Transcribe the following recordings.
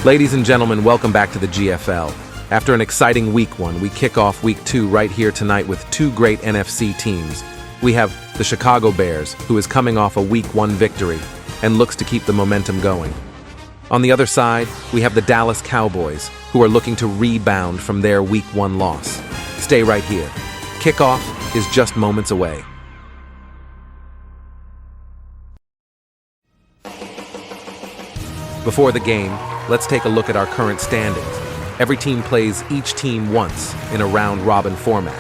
Ladies and gentlemen, welcome back to the GFL. After an exciting Week 1, we kick off Week 2 right here tonight with two great NFC teams. We have the Chicago Bears, who is coming off a Week 1 victory and looks to keep the momentum going. On the other side, we have the Dallas Cowboys, who are looking to rebound from their Week 1 loss. Stay right here. Kickoff is just moments away. Before the game, let's take a look at our current standings. Every team plays each team once in a round-robin format.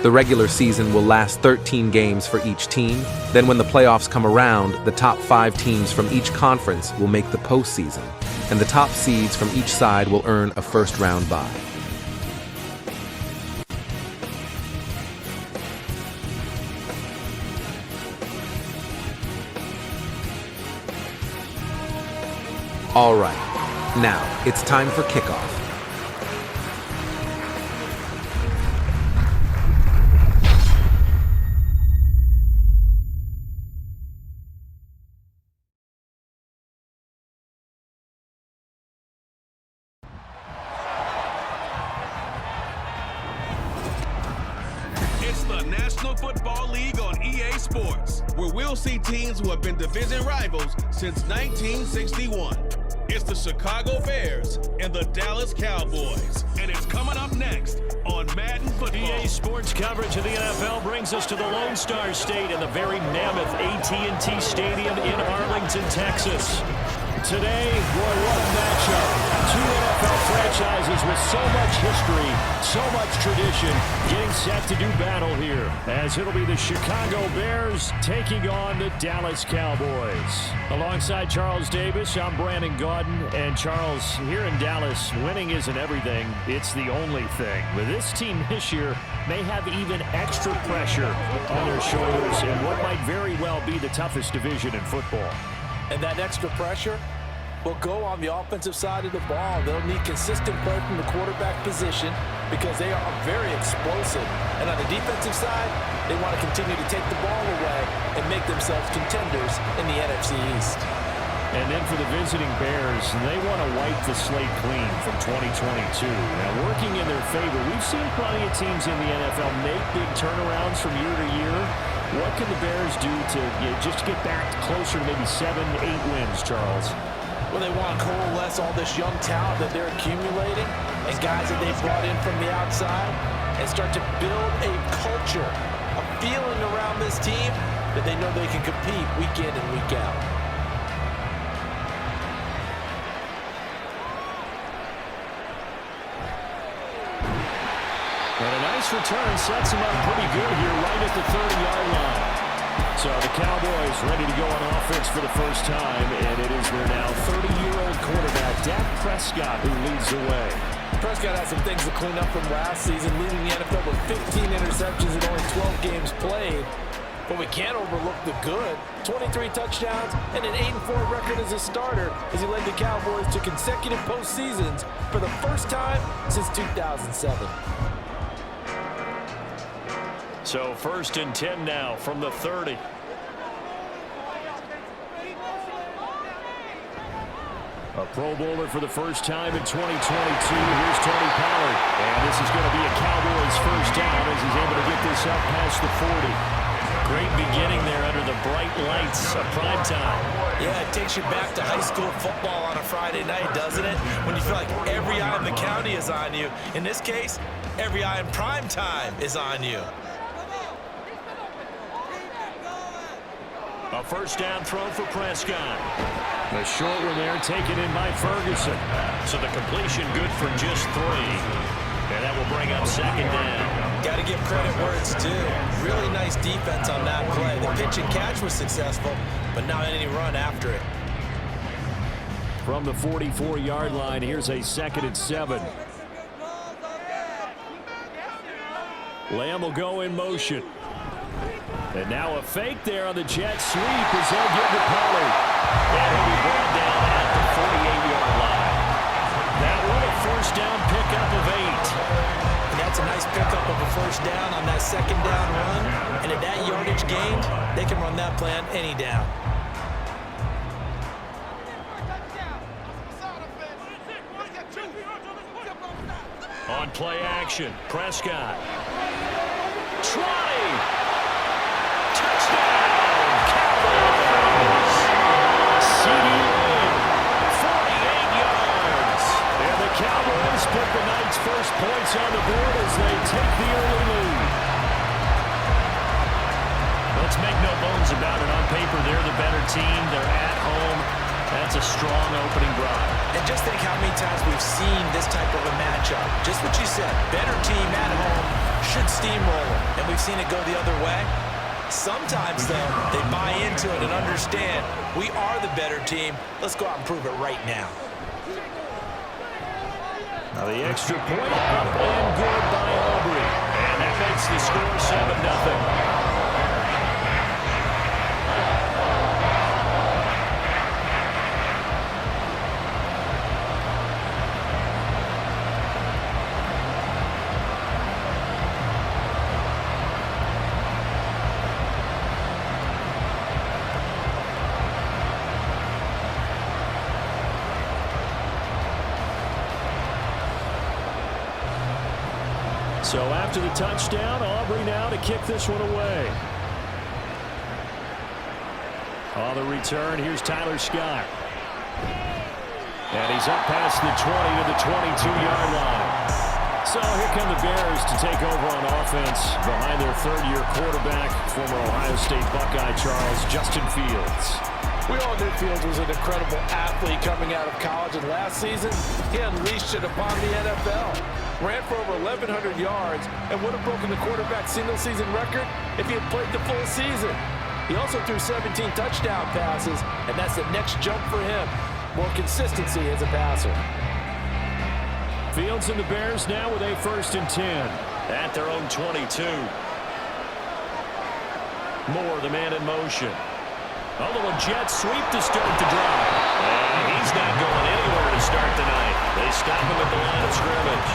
The regular season will last 13 games for each team. Then when the playoffs come around, the top 5 teams from each conference will make the postseason, and the top seeds from each side will earn a first-round bye. All right, now it's time for kickoff. It's the National Football League on EA Sports, where we'll see teams who have been division rivals since 1961. It's the Chicago Bears and the Dallas Cowboys, and it's coming up next on Madden Football. EA Sports coverage of the NFL brings us to the Lone Star State and the very mammoth AT&T Stadium in Arlington, Texas. Today, boy, what a matchup. Two NFL franchises with so much history, so much tradition, getting set to do battle here, as it'll be the Chicago Bears taking on the Dallas Cowboys. Alongside Charles Davis, I'm Brandon Gaudin, and Charles, here in Dallas, winning isn't everything, it's the only thing. But this team this year may have even extra pressure on their shoulders in what might very well be the toughest division in football. And that extra pressure will go on the offensive side of the ball. They'll need consistent play from the quarterback position because they are very explosive. And on the defensive side, they want to continue to take the ball away and make themselves contenders in the NFC East. And then for the visiting Bears, they want to wipe the slate clean from 2022. Now, working in their favor, we've seen plenty of teams in the NFL make big turnarounds from year to year. What can the Bears do to just get back closer to maybe 7, 8 wins, Charles? Well, they want to coalesce all this young talent that they're accumulating and guys that they've brought in from the outside and start to build a culture, a feeling around this team that they know they can compete week in and week out. And a nice return sets him up pretty good here right at the 30-yard line. So the Cowboys ready to go on offense for the first time, and it is their now 30-year-old quarterback, Dak Prescott, who leads the way. Prescott has some things to clean up from last season, leading the NFL with 15 interceptions and only 12 games played. But we can't overlook the good. 23 touchdowns and an 8-4 record as a starter as he led the Cowboys to consecutive postseasons for the first time since 2007. So 1st and 10 now from the 30. A Pro Bowler for the first time in 2022. Here's Tony Pollard. And this is going to be a Cowboys first down as he's able to get this up past the 40. Great beginning there under the bright lights of prime time. Yeah, it takes you back to high school football on a Friday night, doesn't it? When you feel like every eye in the county is on you. In this case, every eye in prime time is on you. A first down throw for Prescott. The short one there taken in by Ferguson. So the completion good for just 3. And that will bring up 2nd down. Got to give credit where it's due. Really nice defense on that play. The pitch and catch was successful, but not any run after it. From the 44-yard line, here's a 2nd and 7. Lamb will go in motion. And now a fake there on the jet sweep as they'll give to Pollard. And he'll be brought down at the 48-yard line. That one a first down pickup of 8. And that's a nice pickup of a first down on that 2nd down run. And at that yardage gained, they can run that play on any down. On play action, Prescott. Trotty. Touchdown, Cowboys. CD Lamb, 48 yards. And the Cowboys put the night's first points on the board as they take the early lead. Let's make no bones about it. On paper, they're the better team. They're at home. That's a strong opening drive. And just think how many times we've seen this type of a matchup. Just what you said, better team at home should steamroll them. And we've seen it go the other way. Sometimes, though, they buy into it and understand we are the better team. Let's go out and prove it right now. Now the extra point up and good by Aubrey. And that makes the score 7-0. So after the touchdown, Aubrey now to kick this one away. On the return, here's Tyler Scott. And he's up past the 20 to the 22-yard line. So here come the Bears to take over on offense behind their third-year quarterback, former Ohio State Buckeye Charles Justin Fields. We all knew Fields was an incredible athlete coming out of college, and last season, he unleashed it upon the NFL. Ran for over 1,100 yards and would have broken the quarterback single-season record if he had played the full season. He also threw 17 touchdown passes, and that's the next jump for him. More consistency as a passer. Fields and the Bears now with a 1st and 10 at their own 22. Moore, the man in motion. A little jet sweep to start the drive. And he's not going anywhere to start tonight. They stop him at the line of scrimmage.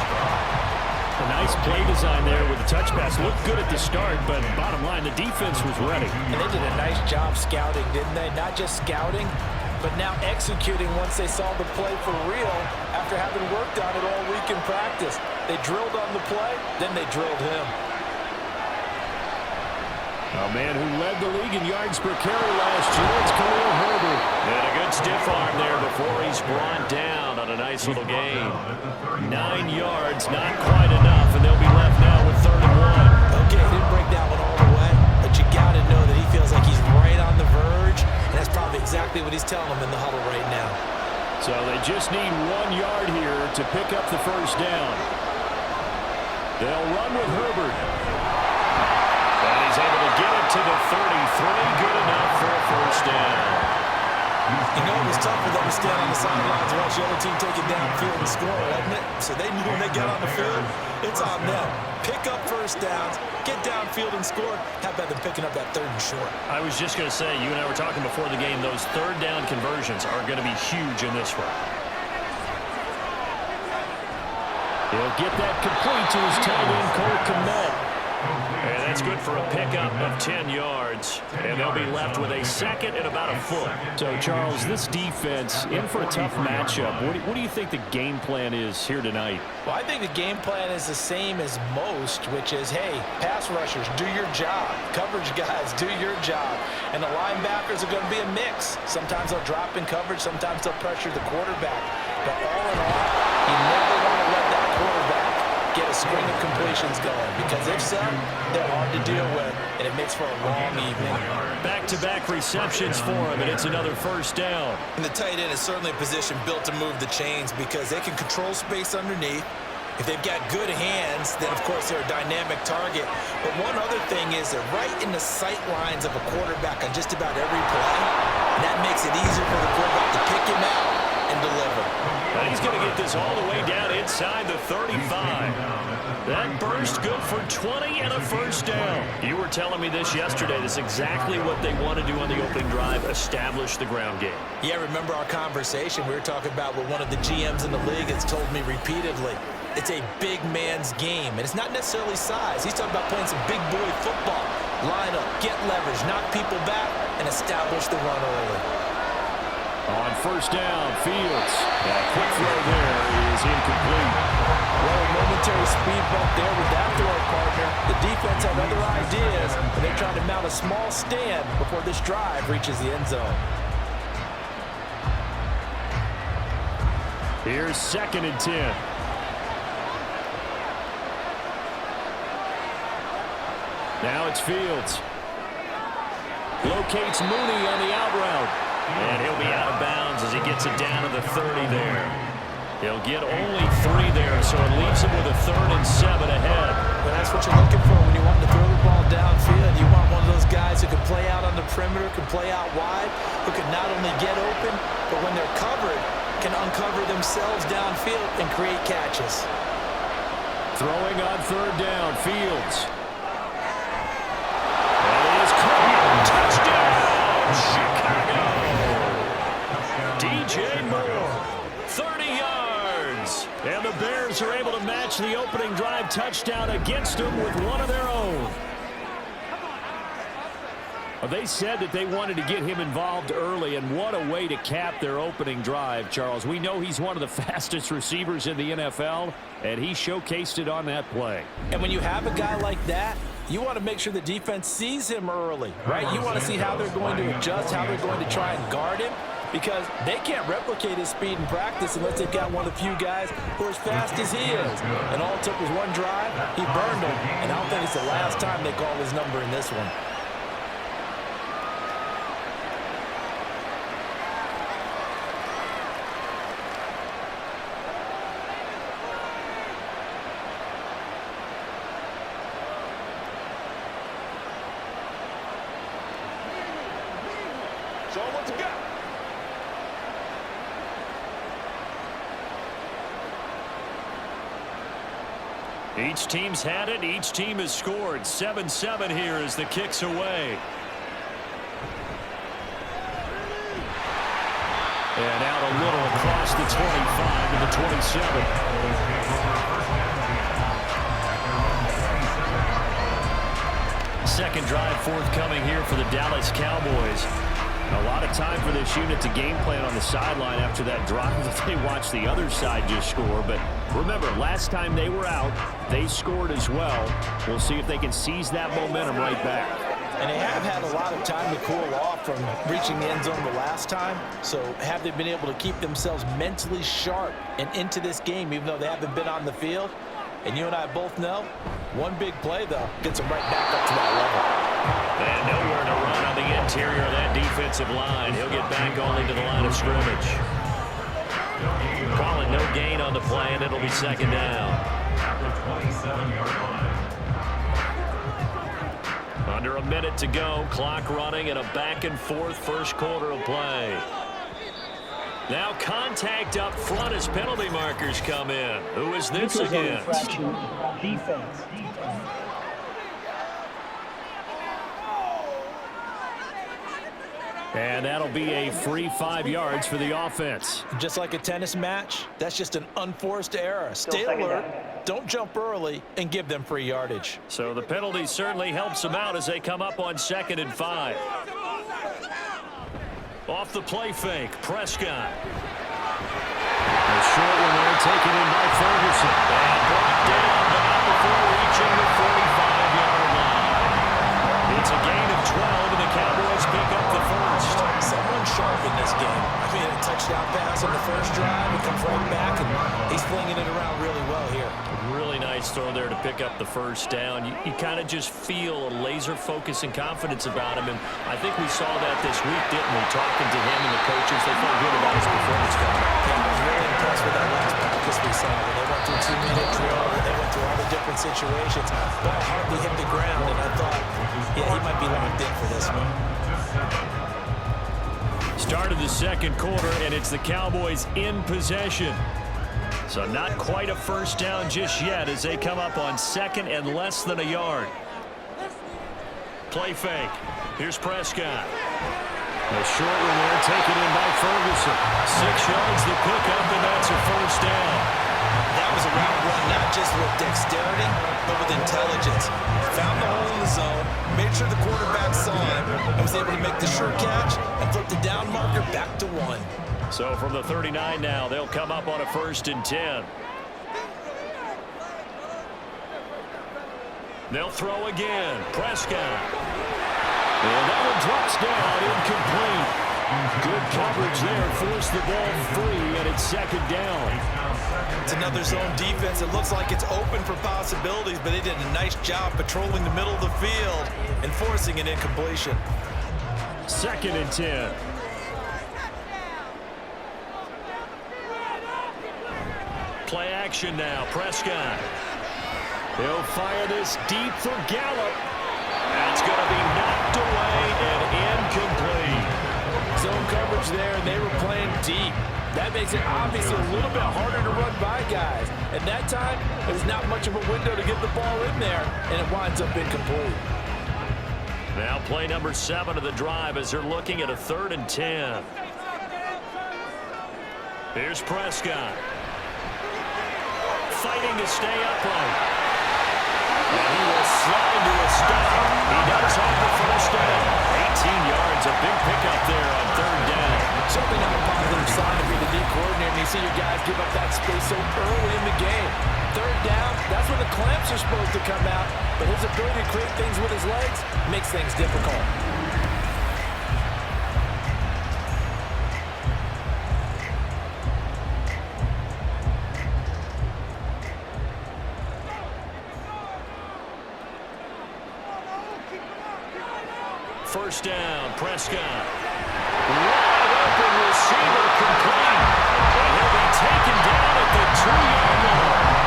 A nice play design there with the touch pass. Looked good at the start, but bottom line, the defense was ready. And they did a nice job scouting, didn't they? Not just scouting, but now executing once they saw the play for real after having worked on it all week in practice. They drilled on the play, then they drilled him. A man who led the league in yards per carry last year, it's Khalil Herbert. And a good stiff arm there before he's brought down on a nice little gain. 9 yards, not quite enough, and they'll be left now with 3rd and 1. Okay, didn't break that one all the way, but you got to know that he feels like he's right on the verge, and that's probably exactly what he's telling them in the huddle right now. So they just need 1 yard here to pick up the 1st down. They'll run with Herbert. And he's able to get it to the 33. Good enough for a 1st down. You know, it was tough for them to stand on the sidelines and watch the other team take it downfield and score, wasn't it? So they knew when they get on the field, it's on them. Pick up 1st downs, get downfield and score. How about them picking up that 3rd and short? I was just going to say, you and I were talking before the game, those 3rd down conversions are going to be huge in this one. He'll get that complete to his tight end, Cole Kmet. And that's good for a pickup of 10 yards. And they'll be left with a 2nd and about a foot. So, Charles, this defense in for a tough matchup. What do you think the game plan is here tonight? Well, I think the game plan is the same as most, which is, hey, pass rushers, do your job. Coverage guys, do your job. And the linebackers are going to be a mix. Sometimes they'll drop in coverage. Sometimes they'll pressure the quarterback. But all in all, you never want to let that quarterback get a string of completions going, because if so, they're hard to deal with, and it makes for a long evening. Back-to-back receptions for him, and it's another 1st down. And the tight end is certainly a position built to move the chains because they can control space underneath. If they've got good hands, then of course they're a dynamic target. But one other thing is they're right in the sight lines of a quarterback on just about every play, and that makes it easier for the quarterback to pick him out and deliver. And he's going to get this all the way down inside the 35. That burst good for 20 and a 1st down. You were telling me this yesterday. This is exactly what they want to do on the opening drive, establish the ground game. Yeah, remember our conversation? We were talking about what one of the GMs in the league has told me repeatedly. It's a big man's game, and it's not necessarily size. He's talking about playing some big boy football. Line up, get leverage, knock people back, and establish the run early. On first down. Fields. That quick throw there is incomplete. Well, a momentary speed bump there with that throw partner. The defense had other ideas, and they're trying to mount a small stand before this drive reaches the end zone. Here's 2nd and 10. Now it's Fields. Locates Mooney on the out route. And he'll be out of bounds as he gets it down to the 30 there. He'll get only 3 there, so it leaves him with a 3rd and 7 ahead. But that's what you're looking for when you want to throw the ball downfield. You want one of those guys who can play out on the perimeter, can play out wide, who can not only get open, but when they're covered, can uncover themselves downfield and create catches. Throwing on 3rd down, Fields. And it is caught. Touchdown, Chicago. DJ Moore, 30 yards. And the Bears are able to match the opening drive touchdown against them with one of their own. They said that they wanted to get him involved early, and what a way to cap their opening drive, Charles. We know he's one of the fastest receivers in the NFL, and he showcased it on that play. And when you have a guy like that, you want to make sure the defense sees him early, right? You want to see how they're going to adjust, how they're going to try and guard him, because they can't replicate his speed in practice unless they've got one of the few guys who are as fast as he is. And all it took was one drive. He burned him, and I don't think it's the last time they call his number in this one. Show him what you got. Each team's had it. Each team has scored. 7-7 here as the kick's away. And out a little across the 25 to the 27. Second drive forthcoming here for the Dallas Cowboys. A lot of time for this unit to game plan on the sideline after that drive that they watched the other side just score. But remember, last time they were out, they scored as well. We'll see if they can seize that momentum right back. And they have had a lot of time to cool off from reaching the end zone the last time. So have they been able to keep themselves mentally sharp and into this game, even though they haven't been on the field? And you and I both know, one big play, though, gets them right back up to that level. And nowhere to run on the interior of that defensive line. He'll get back only to the line of scrimmage. Calling no gain on the play, and it'll be 2nd down. Under a minute to go. Clock running and a back-and-forth first quarter of play. Now contact up front as penalty markers come in. Who is this against? Defense. And that'll be a free 5 yards for the offense. Just like a tennis match, that's just an unforced error. Stay alert, don't jump early, and give them free yardage. So the penalty certainly helps them out as they come up on 2nd and 5. Off the play fake, Prescott. A short one there, taken in by Ferguson. And brought down, but not before reaching the 45-yard line. It's a gain of 12, and the Cowboys pick up the first. Someone sharp in this game. I mean, a touchdown pass on the first drive. He comes right back, and he's flinging it around really well here. Really nice throw there to pick up the first down. You kind of just feel a laser focus and confidence about him, and I think we saw that this week, didn't we? Talking to him and the coaches, they felt good about his performance. Yeah, I was really impressed with that last practice we saw. When they went through 2-minute drill, and they went through all the different situations. Ball hardly hit the ground, and I thought, yeah, he might be locked in for this one. Start of the second quarter, and it's the Cowboys in possession. So not quite a first down just yet as they come up on 2nd and less than a yard. Play fake. Here's Prescott. A short one there taken in by Ferguson. 6 yards the pickup, and that's a first down. That was a route run, not just with dexterity, but with intelligence. Found the hole in the zone, made sure the quarterback saw him, and was able to make the sure catch and flip the down marker back to 1. So from the 39 now, they'll come up on a 1st and 10. They'll throw again. Prescott. And that one drops down, incomplete. Good coverage there. Forced the ball free, and it's 2nd down. It's another zone defense. It looks like it's open for possibilities, but they did a nice job patrolling the middle of the field and forcing an incompletion. 2nd and 10. Play action now. Prescott. He'll fire this deep for Gallup. That's going to be knocked away and incomplete. Zone coverage there, and they were playing deep. That makes it obviously a little bit harder to run by guys. And that time, there's not much of a window to get the ball in there, and it winds up incomplete. Now play number 7 of the drive as they're looking at a 3rd and 10. Here's Prescott. Fighting to stay upright. And he will slide to a stop. He does have the 1st down. 18 yards, a big pickup there on 3rd down. Certainly not a positive sign if you're the D coordinator and you see your guys give up that space so early in the game. 3rd down, that's when the clamps are supposed to come out, but his ability to create things with his legs makes things difficult. First down, Prescott. Wide open receiver complete. And he'll be taken down at the 2-yard line.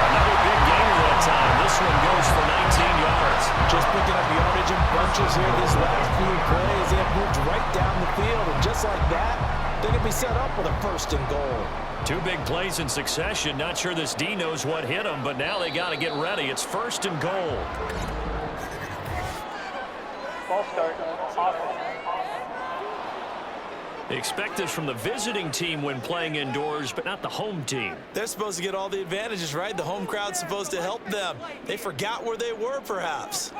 Another big gainer that time. This one goes for 19 yards. Just picking up yardage in bunches here these last few plays. They have moved right down the field, and just like that, they're going to be set up with a 1st and goal. 2 big plays in succession. Not sure this D knows what hit him, but now they got to get ready. It's 1st and goal. Ball start. They expect this from the visiting team when playing indoors, but not the home team. They're supposed to get all the advantages, right? The home crowd's supposed to help them. They forgot where they were, perhaps.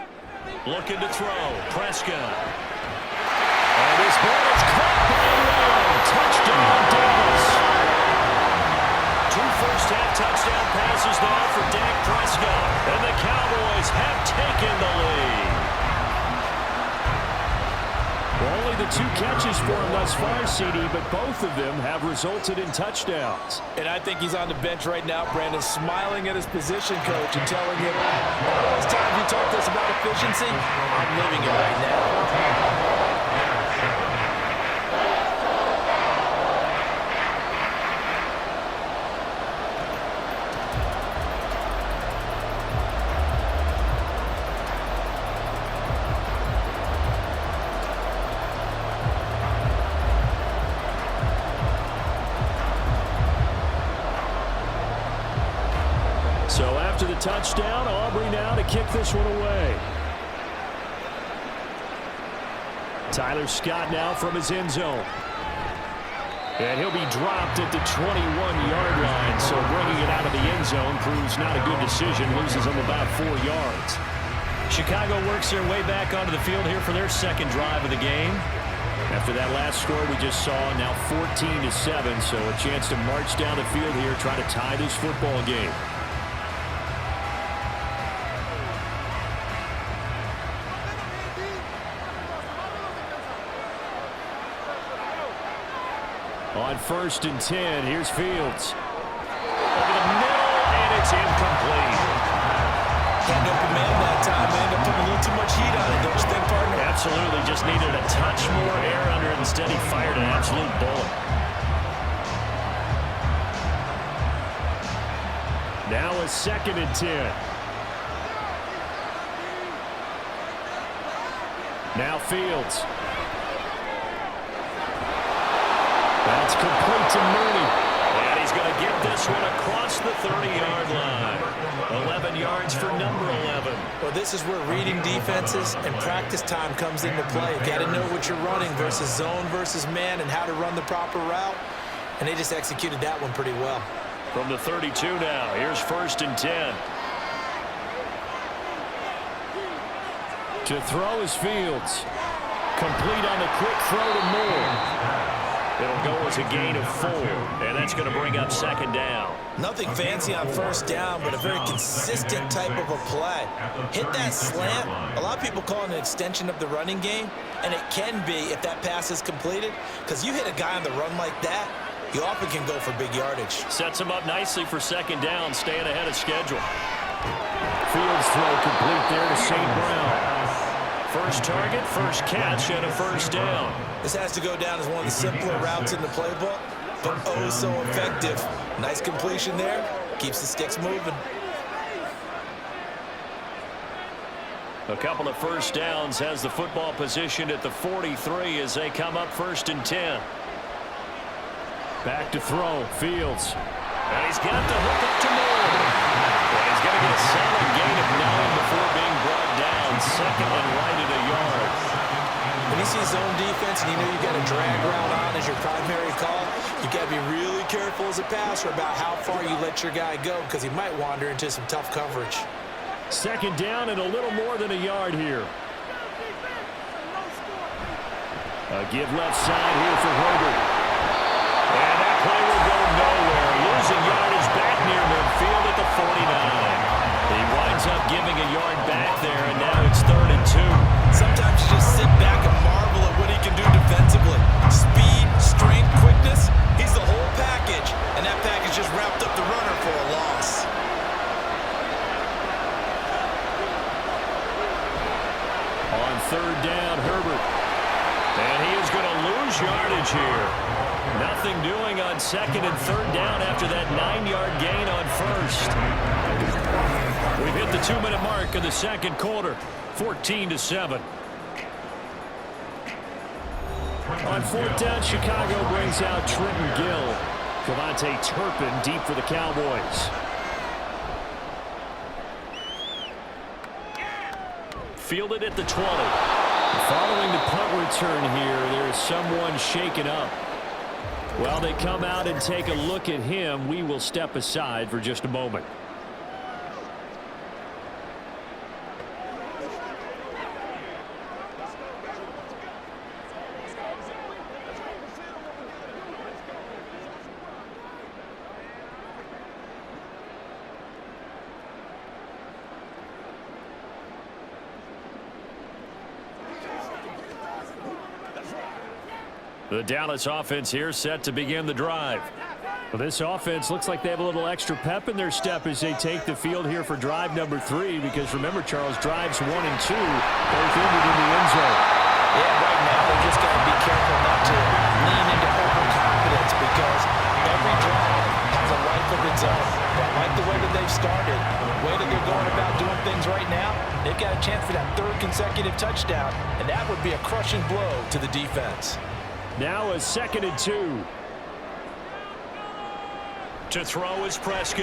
Looking to throw. Prescott. And this ball is caught by Lamb. Touchdown, Dallas. 2 first-half touchdown passes now for Dak Prescott. And the Cowboys have taken the lead. Only the 2 catches for him thus far, CD, but both of them have resulted in touchdowns. And I think he's on the bench right now, Brandon, smiling at his position coach and telling him, all those times you talk to us about efficiency, I'm living it right now. So after the touchdown, Aubrey now to kick this one away. Tyler Scott now from his end zone. And he'll be dropped at the 21-yard line, so bringing it out of the end zone proves not a good decision, loses him about 4 yards. Chicago works their way back onto the field here for their 2nd drive of the game. After that last score we just saw, now 14-7, so a chance to march down the field here, try to tie this football game. On 1st and 10, here's Fields. Over the middle, and it's incomplete. Got an open man that time, man. They're putting a little too much heat on it, don't you think, partner? Absolutely, just needed a touch more air under it. Instead, he fired an absolute bullet. Now a 2nd and 10. Now Fields. That's complete to Mooney. And he's going to get this one across the 30-yard line. 11 yards for number 11. Well, this is where reading defenses and practice time comes into play. You got to know what you're running versus zone versus man and how to run the proper route. And they just executed that one pretty well. From the 32 now, here's 1st and 10. To throw is Fields. Complete on the quick throw to Moore. It'll go as a gain of 4, and that's going to bring up second down. Nothing fancy on first down, but a very consistent type of a play. Hit that slant. A lot of people call it an extension of the running game, and it can be if that pass is completed, because you hit a guy on the run like that, you often can go for big yardage. Sets him up nicely for second down, staying ahead of schedule. Fields throw complete there to St. Brown. First target, first catch, and a first down. This has to go down as one of the simpler routes in the playbook, but oh so effective. Nice completion there. Keeps the sticks moving. A couple of first downs, has the football positioned at the 43 as they come up 1st and 10. Back to throw, Fields. And he's got the hook up to Moore. And he's going to get a solid gain of 9 before being brought down. Second and right at a yard. When you see zone defense and you know you've got a drag route on as your primary call, you got to be really careful as a passer about how far you let your guy go, because he might wander into some tough coverage. Second down and a little more than a yard here. A give left side here for Herbert. And that play will go nowhere. Losing yardage back near midfield at the 49. He winds up giving a yard back there, and now it's 3rd and 2. Sometimes you just sit back and marvel at what he can do defensively. Speed, strength, quickness, he's the whole package. And that package just wrapped up the runner for a loss. On 3rd down, Herbert. And he is going to lose yardage here. Nothing doing on 2nd and 3rd down after that 9-yard gain on 1st. We've hit the 2-minute mark of the second quarter, 14-7. On 4th down, Chicago brings out Trenton Gill. Cavante Turpin deep for the Cowboys. Fielded at the 20. Following the punt return here, there is someone shaken up. While they come out and take a look at him, we will step aside for just a moment. The Dallas offense here set to begin the drive. Well, this offense looks like they have a little extra pep in their step as they take the field here for drive number 3, because remember, Charles, drives 1 and 2 both ended in the end zone. Yeah, right now they just got to be careful not to lean into overconfidence, because every drive has a life of its own. But I like the way that they've started, the way that they're going about doing things right now. They've got a chance for that 3rd consecutive touchdown, and that would be a crushing blow to the defense. Now a 2nd and 2. To throw is Prescott.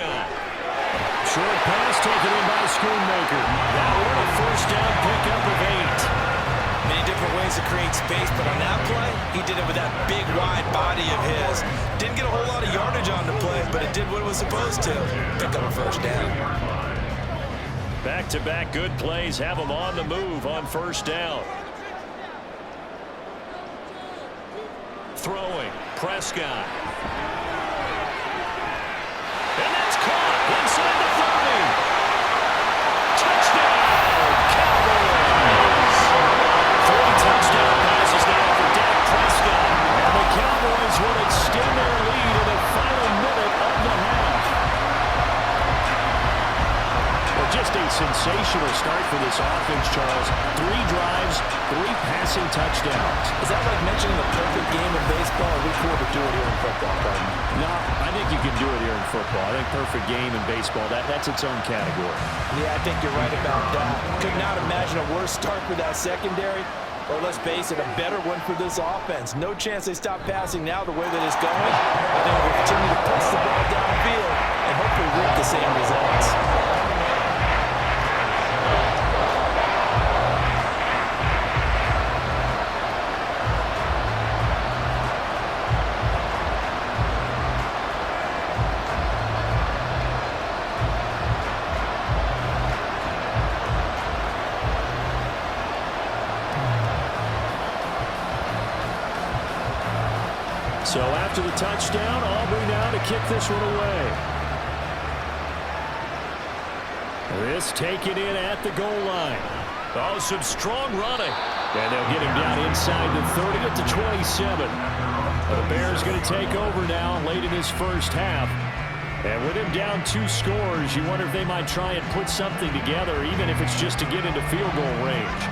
Short pass taken in by Schoonmaker. That one a first down pickup of 8. Many different ways to create space, but on that play, he did it with that big, wide body of his. Didn't get a whole lot of yardage on the play, but it did what it was supposed to. Pick up a first down. Back-to-back good plays have him on the move on first down. Throwing, Prescott. And that's caught inside the 30. Touchdown, Cowboys. 3 touchdown passes now for Dak Prescott. And the Cowboys will extend their lead in the final minute of the half. Well, just a sensational start for this offense, Charles. 3 drives, 3 passing touchdowns. Is that like mentioning the perfect game in baseball, or we could do it here in football, Cardin? No, I think you can do it here in football. I think perfect game in baseball, that's its own category. Yeah, I think you're right about that. Could not imagine a worse start for that secondary, or let's face it, a better one for this offense. No chance they stop passing now the way that it's going. I think we'll continue to press the ball downfield and hopefully reap the same results. So after the touchdown, Aubrey now to kick this one away. This taken in at the goal line. Oh, some strong running. And they'll get him down inside the 30 at the 27. The Bears going to take over now late in this first half. And with him down 2 scores, you wonder if they might try and put something together, even if it's just to get into field goal range.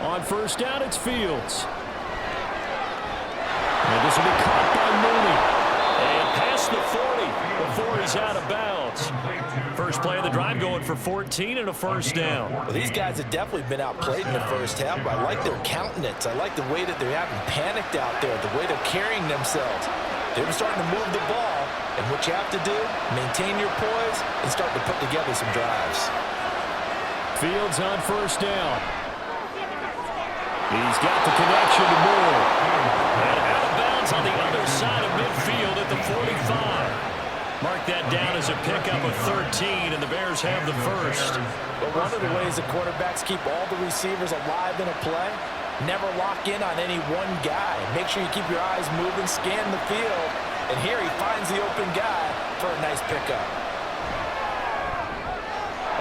On first down, it's Fields. And this will be caught by Mooney. And past the 40 before he's out of bounds. First play of the drive going for 14 and a first down. Well, these guys have definitely been outplayed in the first half, but I like their countenance. I like the way that they're having panicked out there, the way they're carrying themselves. They're starting to move the ball, and what you have to do, maintain your poise and start to put together some drives. Fields on first down. He's got the connection to Moore. And out of bounds on the other side of midfield at the 45. Mark that down as a pickup of 13, and the Bears have the first. But one of the ways the quarterbacks keep all the receivers alive in a play, never lock in on any one guy. Make sure you keep your eyes moving, scan the field, and here he finds the open guy for a nice pickup.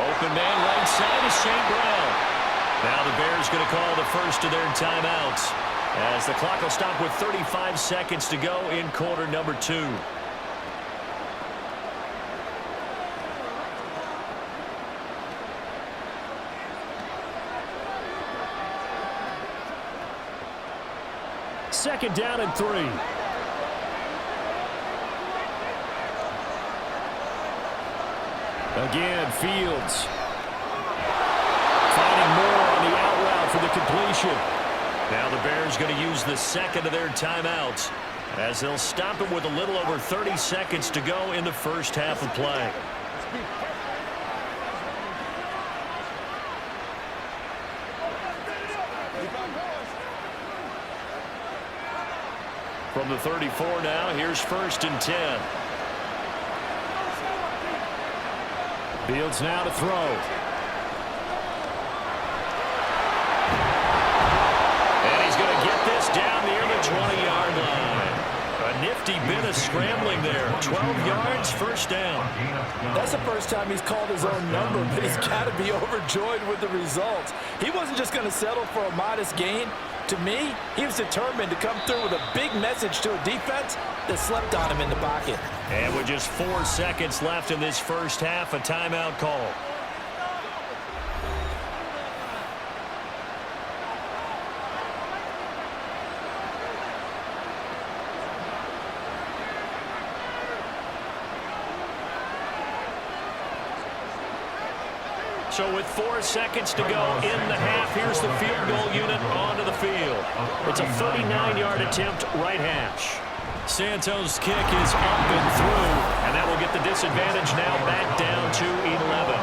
Open man right side is St. Brown. Now the Bears going to call the first of their timeouts as the clock will stop with 35 seconds to go in quarter number 2. Second down and 3. Again, Fields. Finding more on the out route for the completion. Now the Bears going to use the second of their timeouts as they'll stop it with a little over 30 seconds to go in the first half of play. From the 34 now, here's first and 10. Fields now to throw. Down near the 20-yard line. A nifty bit of scrambling there. 12 yards, first down. That's the first time he's called his own number, but he's got to be overjoyed with the results. He wasn't just going to settle for a modest gain. To me, he was determined to come through with a big message to a defense that slept on him in the pocket. And with just 4 seconds left in this first half, a timeout call. So with 4 seconds to go in the half, here's the field goal unit onto the field. It's a 39-yard attempt, right hash. Santos' kick is up and through, and that will get the disadvantage now back down to 11.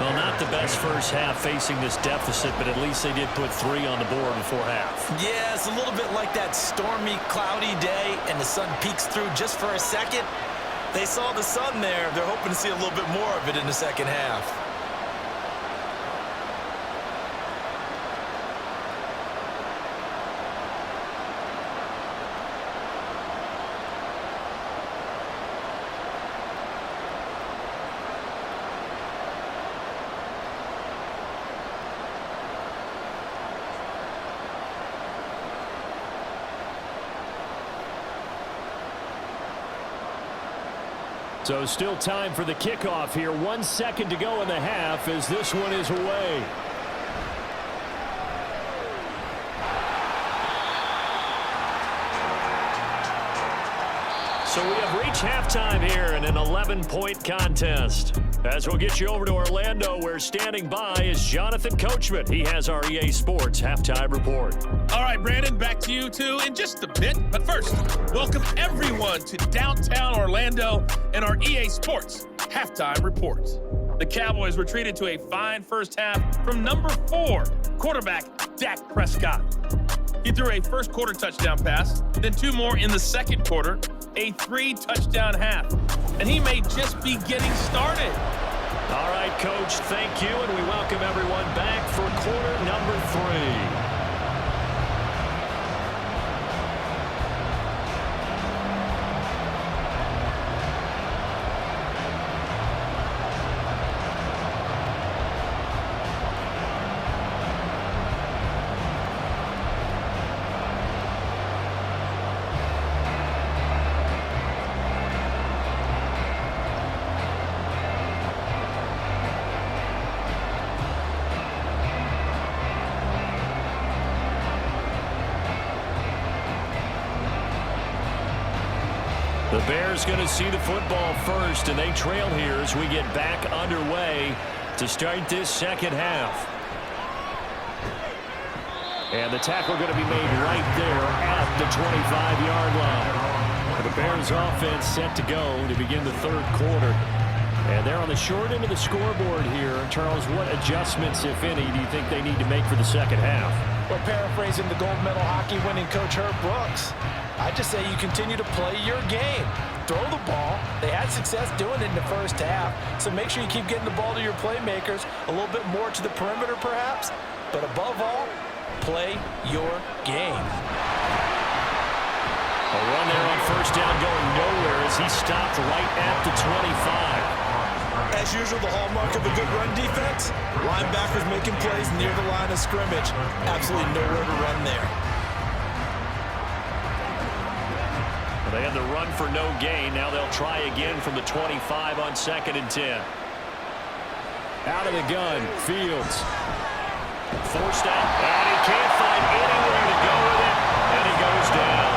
Well, not the best first half facing this deficit, but at least they did put 3 on the board before half. Yeah, it's a little bit like that stormy, cloudy day, and the sun peeks through just for a second. They saw the sun there. They're hoping to see a little bit more of it in the second half. So still time for the kickoff here. 1 second to go in the half as this one is away. So we have reached halftime here in an 11-point contest. As we'll get you over to Orlando, where standing by is Jonathan Coachman. He has our EA Sports Halftime Report. All right, Brandon, back to you two in just a bit. But first, welcome everyone to downtown Orlando and our EA Sports Halftime Report. The Cowboys were treated to a fine first half from number 4, quarterback Dak Prescott. He threw a first quarter touchdown pass, then 2 more in the second quarter, a 3-touchdown half. And he may just be getting started. All right, Coach, thank you, and we welcome everyone back for quarter number 3. The Bears going to see the football first, and they trail here as we get back underway to start this second half. And the tackle going to be made right there at the 25-yard line. The Bears offense set to go to begin the third quarter. And they're on the short end of the scoreboard here. Charles, what adjustments, if any, do you think they need to make for the second half? Well, paraphrasing the gold medal hockey winning coach Herb Brooks, I just say you continue to play your game. Throw the ball. They had success doing it in the first half, so make sure you keep getting the ball to your playmakers, a little bit more to the perimeter perhaps, but above all, play your game. A run there on first down going nowhere as he stopped right at the 25. As usual, the hallmark of a good run defense, linebackers making plays near the line of scrimmage. Absolutely nowhere to run there. They had the run for no gain. Now they'll try again from the 25 on 2nd and 10. Out of the gun, Fields. Forced out, and he can't find anywhere to go with it, and he goes down.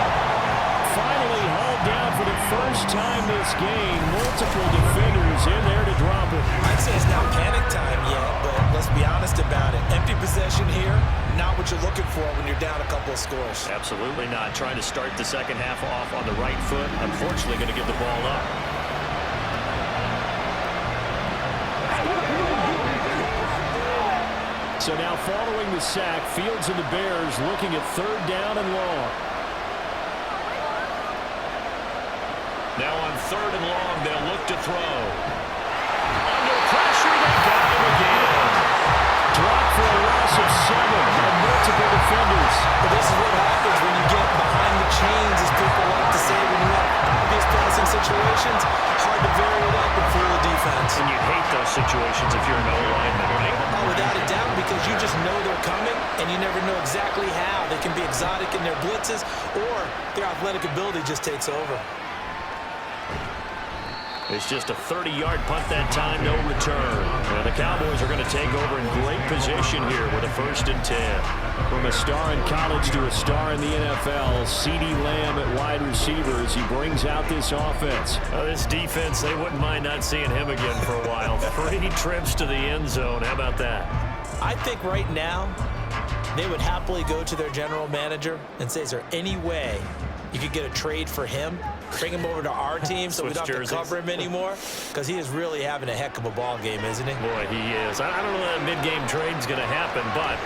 Finally hauled down for the first time this game. Multiple defenders in there to drop it. I'd say it's not panic time yet, but let's be honest about it. Empty possession here, not what you're looking for when you're down a couple of scores. Absolutely not. Trying to start the second half off on the right foot. Unfortunately, going to give the ball up. So now following the sack, Fields and the Bears looking at 3rd down and long. Now on 3rd and long, they'll look to throw. Under pressure, they got him again. Dropped for a loss of 7 and multiple defenders. But this is what happens when you get behind the chains, as people like to say, when you have obvious passing situations. Hard to vary it up and fool the defense. And you hate those situations if you're an O-lineman, right? Oh, without a doubt, because you just know they're coming, and you never know exactly how. They can be exotic in their blitzes, or their athletic ability just takes over. It's just a 30-yard punt that time, no return. And the Cowboys are going to take over in great position here with a 1st and 10. From a star in college to a star in the NFL, CeeDee Lamb at wide receiver as he brings out this offense. This defense, they wouldn't mind not seeing him again for a while. 3 trips to the end zone. How about that? I think right now they would happily go to their general manager and say, is there any way you could get a trade for him? Bring him over to our team so we don't have to cover him anymore, because he is really having a heck of a ball game, isn't he? Boy, he is. I don't know that mid-game trade's going to happen, but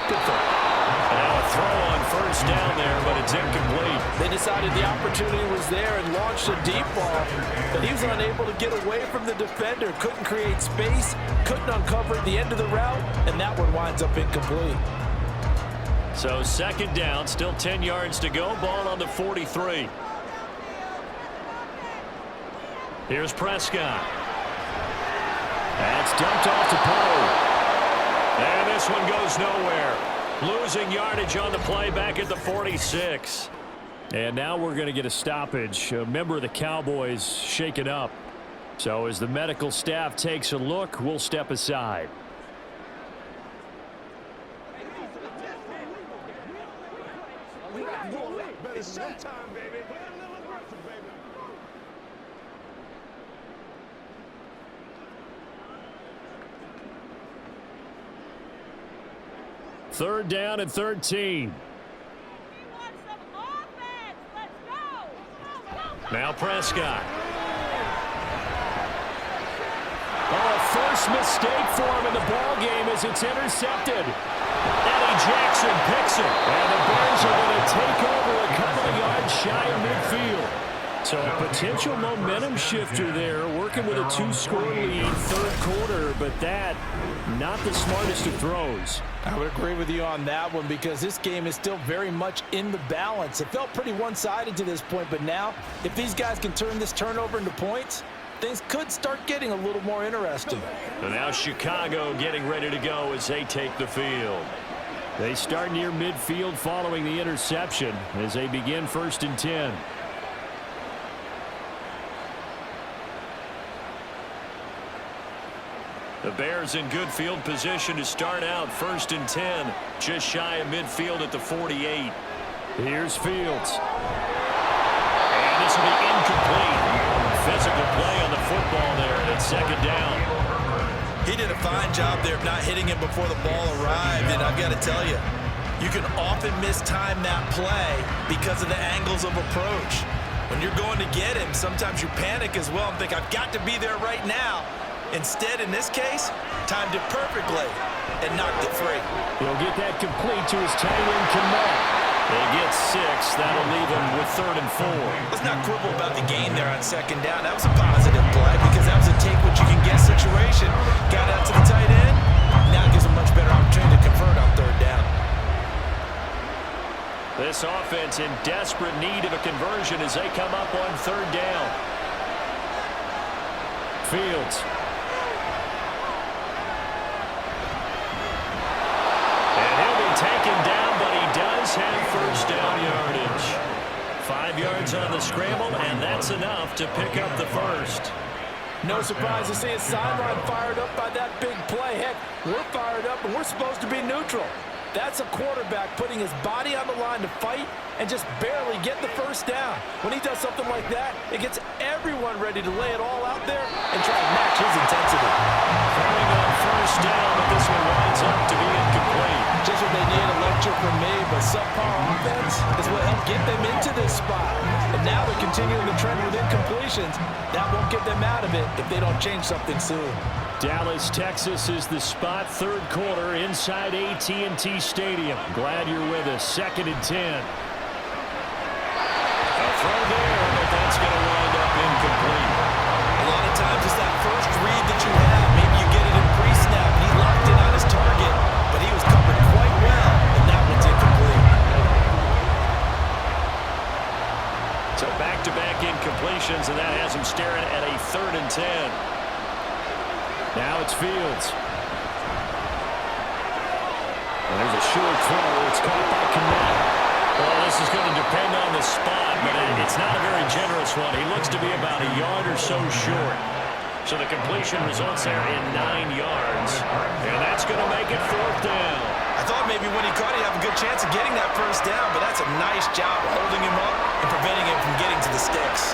good throw. Now a throw on 1st down there, but it's incomplete. They decided the opportunity was there and launched a deep ball, but he was unable to get away from the defender. Couldn't create space, couldn't uncover the end of the route, and that one winds up incomplete. So 2nd down, still 10 yards to go. Ball on the 43. Here's Prescott. That's dumped off to Poe. And this one goes nowhere. Losing yardage on the play back at the 46. And now we're going to get a stoppage. A member of the Cowboys shaken up. So as the medical staff takes a look, we'll step aside. Third down and 13. Now Prescott. Oh, a first mistake for him in the ball game as it's intercepted. Eddie Jackson picks it, and the Bears are going to take over a couple of yards shy of midfield. So a potential momentum shifter there, working with a 2-score lead, third quarter, but that, not the smartest of throws. I would agree with you on that one because this game is still very much in the balance. It felt pretty one-sided to this point, but now, if these guys can turn this turnover into points, things could start getting a little more interesting. So now Chicago getting ready to go as they take the field. They start near midfield following the interception as they begin 1st and 10. The Bears in good field position to start out 1st and 10, just shy of midfield at the 48. Here's Fields. And this will be incomplete. Physical play on the football there, and it's 2nd down. He did a fine job there of not hitting him before the ball arrived, and I've got to tell you, you can often mistime that play because of the angles of approach. When you're going to get him, sometimes you panic as well and think, I've got to be there right now. Instead, in this case, timed it perfectly and knocked it free. He'll get that complete to his tight end, Kmet. They get 6. That'll leave him with 3rd and 4. Let's not quibble about the gain there on 2nd down. That was a positive play because that was a take-what-you-can-get situation. Got out to the tight end. Now it gives him a much better opportunity to convert on 3rd down. This offense in desperate need of a conversion as they come up on 3rd down. Fields. Taken down, but he does have 1st down yardage. 5 yards on the scramble, and that's enough to pick up the 1st. No surprise to see his sideline fired up by that big play. Heck, we're fired up, and we're supposed to be neutral. That's a quarterback putting his body on the line to fight and just barely get the 1st down. When he does something like that, it gets everyone ready to lay it all out there and try to match his intensity. Throwing on 1st down, but this one winds up to be incomplete. Just what they need, a lecture from me, but subpar offense is what helped get them into this spot. And now they're continuing the trend with incompletions. That won't get them out of it if they don't change something soon. Dallas, Texas is the spot, 3rd quarter inside AT&T Stadium. Glad you're with us. 2nd and 10. A throw there, but that's going to wind up incomplete. A lot of times it's that first read that you have. Maybe you get it in pre-snap, and he locked in on his target, but he was covered quite well, and that one's incomplete. So back-to-back incompletions, and that has him staring at a 3rd and 10. Now it's Fields. And there's a short throw. It's caught by Kmet. Well, this is going to depend on the spot, but it's not a very generous one. He looks to be about a yard or so short. So the completion results there in 9 yards. And that's going to make it 4th down. I thought maybe when he caught it, he'd have a good chance of getting that 1st down, but that's a nice job holding him up and preventing him from getting to the sticks.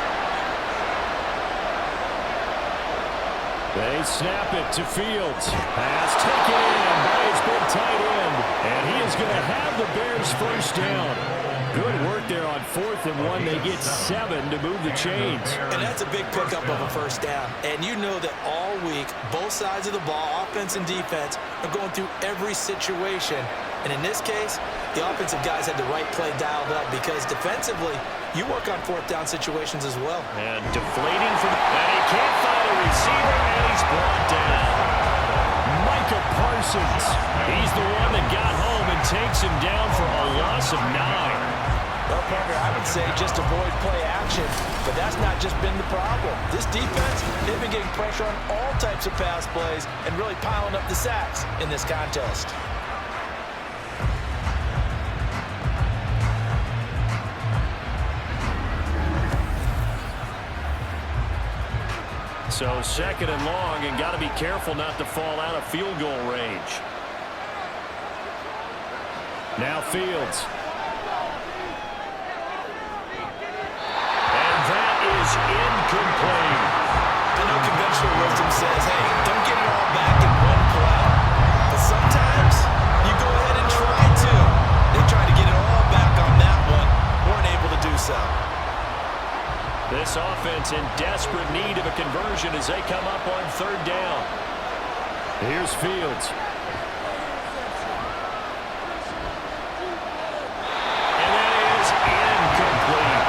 They snap it to Fields. Pass taken in by his big tight end. And he is going to have the Bears 1st down. Good work there on 4th and 1. They get 7 to move the chains. And that's a big pickup of a 1st down. And you know that all week, both sides of the ball, offense and defense, are going through every situation. And in this case, the offensive guys had the right play dialed up because defensively, you work on 4th down situations as well. And deflating from... And he can't find a receiver, and he's brought down. Micah Parsons. He's the one that got home and takes him down for a loss of 9. Well, Parker, I would say just avoid play action, but that's not just been the problem. This defense, they've been getting pressure on all types of pass plays and really piling up the sacks in this contest. So 2nd and long, and got to be careful not to fall out of field goal range. Now Fields. And that is incomplete. I know conventional wisdom says, hey, don't get it all back in one play. But sometimes you go ahead and try to. They tried to get it all back on that one. Weren't able to do so. This offense in desperate need of a conversion as they come up on 3rd down. Here's Fields. And that is incomplete.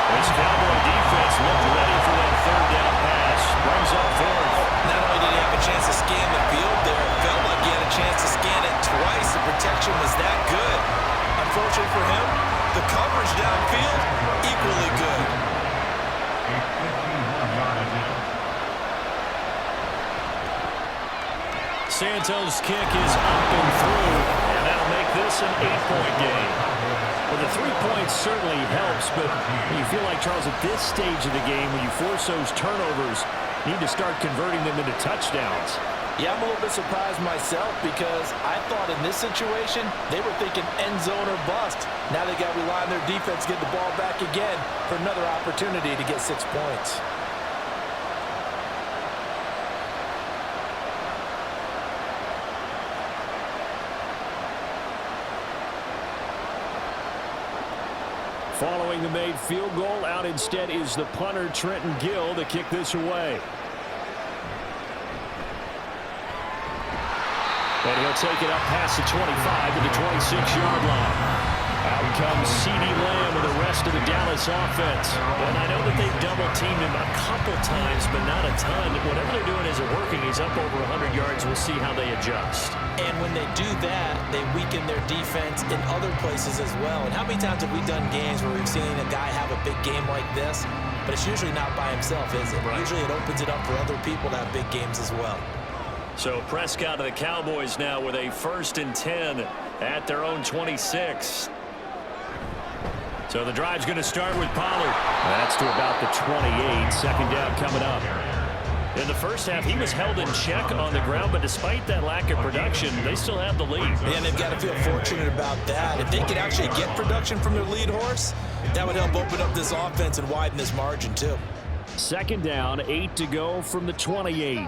This Cowboy defense looked ready for that third down pass. Brings up fourth. Not only did he have a chance to scan the field there, it felt like he had a chance to scan it twice. The protection was that good. Unfortunately for him, the coverage downfield, equally good. Santos' kick is up and through, and that'll make this an 8-point game. Well, the 3 points certainly helps, but you feel like, Charles, at this stage of the game, when you force those turnovers, you need to start converting them into touchdowns. Yeah, I'm a little bit surprised myself because I thought in this situation, they were thinking end zone or bust. Now they got to rely on their defense to get the ball back again for another opportunity to get 6 points. Following the made field goal, out instead is the punter, Trenton Gill, to kick this away. And he'll take it up past the 25 to the 26-yard line. Out comes C.D. Lamb with the rest of the Dallas offense. And I know that they've double-teamed him a couple times, but not a ton. Whatever they're doing isn't working. He's up over 100 yards. We'll see how they adjust. And when they do that, they weaken their defense in other places as well. And how many times have we done games where we've seen a guy have a big game like this, but it's usually not by himself, is it? Right. Usually it opens it up for other people to have big games as well. So Prescott of the Cowboys now with a 1st and 10 at their own 26. So the drive's going to start with Pollard. That's to about the 28. Second down coming up. In the first half, he was held in check on the ground, but despite that lack of production, they still have the lead. And they've got to feel fortunate about that. If they could actually get production from their lead horse, that would help open up this offense and widen this margin too. Second down, 8 to go from the 28.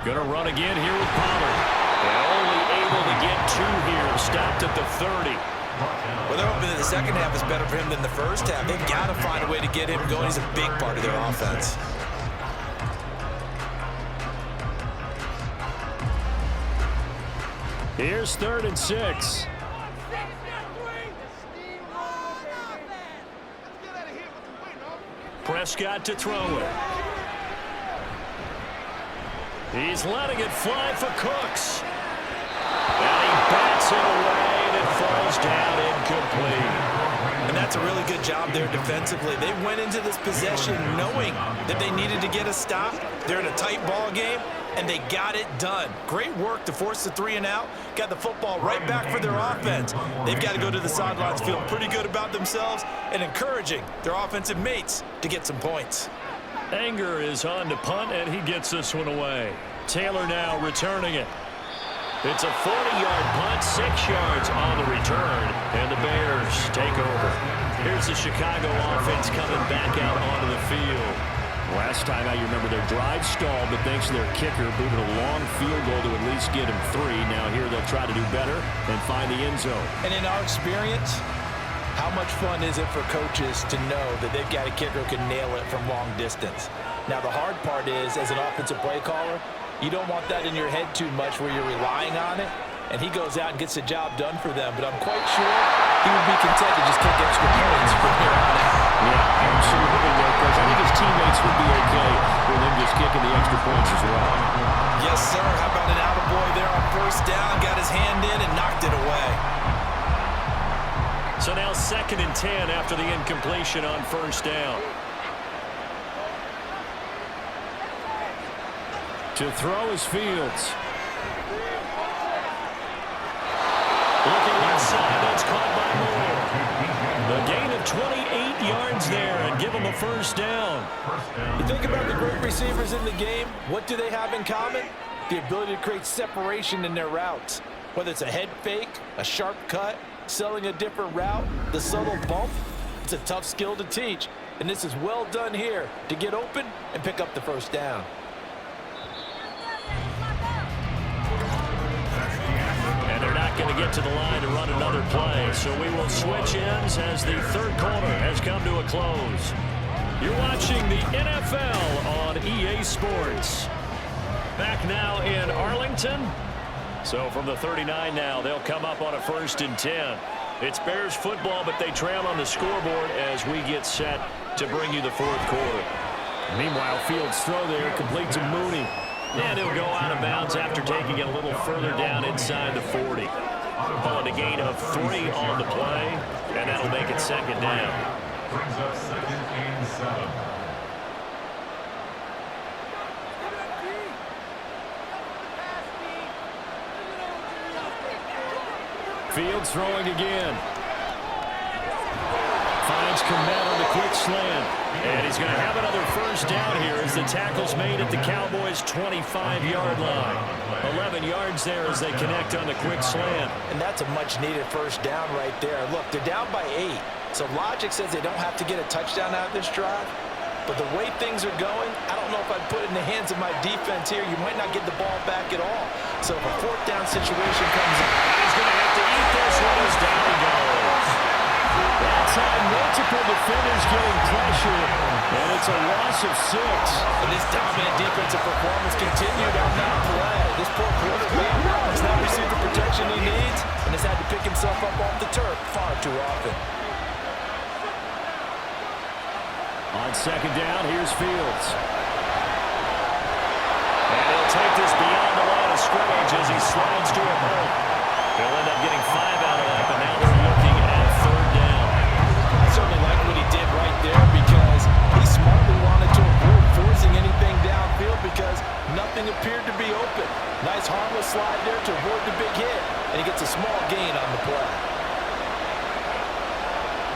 Going to run again here with Pollard. And only able to get 2 here. Stopped at the 30. Well, they're hoping that the second half is better for him than the first half. They've got to find a way to get him going. He's a big part of their offense. Here's 3rd and 6. Prescott to throw it. He's letting it fly for Cooks. And he bats it away, and it falls down incomplete. And that's a really good job there defensively. They went into this possession knowing that they needed to get a stop. They're in a tight ball game, and they got it done. Great work to force the 3 and out. Got the football right back for their offense. They've got to go to the sidelines feeling pretty good about themselves and encouraging their offensive mates to get some points. Anger is on to punt, and he gets this one away. Taylor now returning it. It's a 40-yard punt, 6 yards on the return, and the Bears take over. Here's the Chicago offense coming back out onto the field. Last time out, you remember their drive stalled, but thanks to their kicker, booted a long field goal to at least get him 3. Now here they'll try to do better and find the end zone. And in our experience, how much fun is it for coaches to know that they've got a kicker who can nail it from long distance? Now, the hard part is, as an offensive play caller, you don't want that in your head too much where you're relying on it, and he goes out and gets the job done for them. But I'm quite sure he would be content to just kick extra points from here on out. Yeah, absolutely, Coach. I think his teammates would be okay with him just kicking the extra points as well. Yes, sir. How about an attaboy there on 1st down? Got his hand in and knocked it away. So now 2nd and 10 after the incompletion on 1st down. To throw is Fields. Looking left side, that's caught by Moore. A gain of 28 yards there and give him a 1st down. You think about the great receivers in the game, what do they have in common? The ability to create separation in their routes. Whether it's a head fake, a sharp cut, selling a different route, the subtle bump, it's a tough skill to teach. And this is well done here to get open and pick up the 1st down. And they're not going to get to the line to run another play. So we will switch ends as the 3rd quarter has come to a close. You're watching the NFL on EA Sports. Back now in Arlington. So from the 39 now, they'll come up on a 1st and 10. It's Bears football, but they trail on the scoreboard as we get set to bring you the 4th quarter. Meanwhile, Fields' throw there complete to Mooney. And he'll go out of bounds after taking it a little further down inside the 40. Calling a gain of 3 on the play, and that'll make it 2nd down. Brings up 2nd and 7. Fields throwing again. Finds Komet on the quick slant. And he's going to have another 1st down here as the tackle's made at the Cowboys' 25-yard line. 11 yards there as they connect on the quick slant. And that's a much-needed 1st down right there. Look, they're down by 8. So logic says they don't have to get a touchdown out of this drive. But the way things are going, I don't know if I'd put it in the hands of my defense here. You might not get the ball back at all. So if a 4th down situation comes up, he's going to have to eat this one as down he goes. That's how multiple defenders getting pressure, and it's a loss of 6. And this dominant defensive performance continued on that play. This poor quarterback has not received the protection he needs and has had to pick himself up off the turf far too often. On 2nd down, here's Fields. And he'll take this beyond the line of scrimmage as he slides to a hole. He'll end up getting 5 out of that, but now they're looking at 3rd down. I certainly like what he did right there because he smartly wanted to avoid forcing anything downfield because nothing appeared to be open. Nice harmless slide there to avoid the big hit, and he gets a small gain on the play.